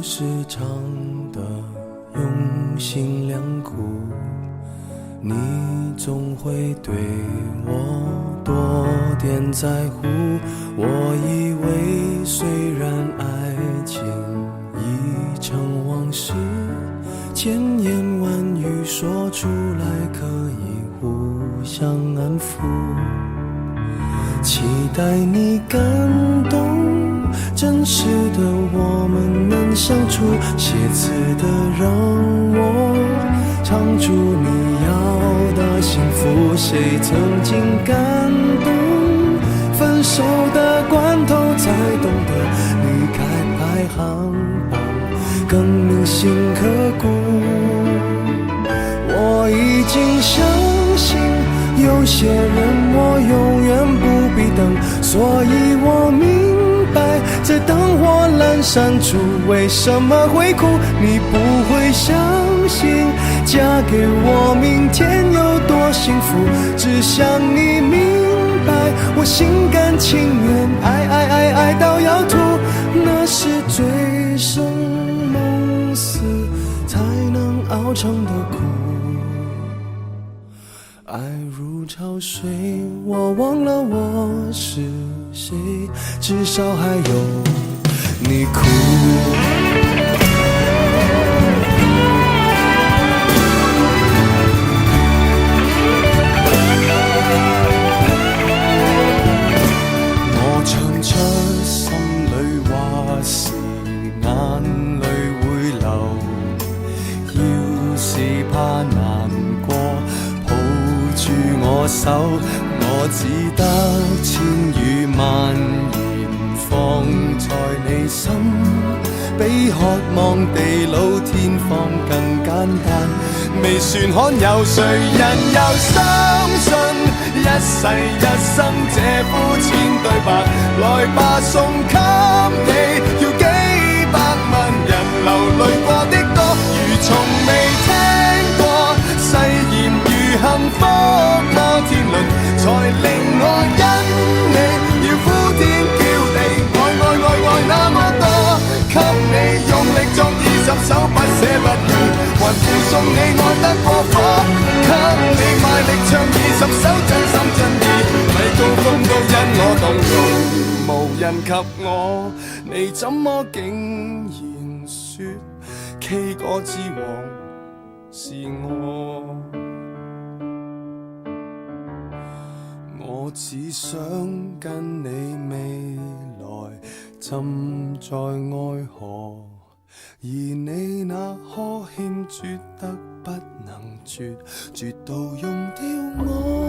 时常的用心良苦，你总会对我多点在乎。我以为虽然爱情已成往事，千言万语说出来可以互相安抚，期待你感动，真实的我们能相处，写词的让我唱出你要的幸福。谁曾经感动，分手的关头才懂得离开排行榜更铭心刻骨。我已经相信有些人我永远不必等，所以我明白在灯火阑珊处为什么会哭。你不会相信嫁给我明天有多幸福，只想你明白我心甘情愿爱到要吐，那是醉生梦死才能熬成的苦。爱如潮水，我忘了我是谁，至少还有你哭。我唱出心裏話是眼淚會流，要是怕難過我手，我只得千語萬言放在你心，比渴望地老天荒更簡單。未算罕有，誰人又相信一世一生這膚淺對白？來吧，送給你，要幾百萬人流淚過的歌，如從未聽過誓言如幸福天倫，才令我因你要呼天叫地，愛那麼多，給你用力作20首，不捨不棄，還附送你愛得過火，給你賣力唱20首，真心真意，咪高峰都因我動容，無人及我，你怎麼竟然說 K 歌之王是我？我只想跟你未來浸在愛河，而你那顆欠絕得不能絕，絕到用掉我。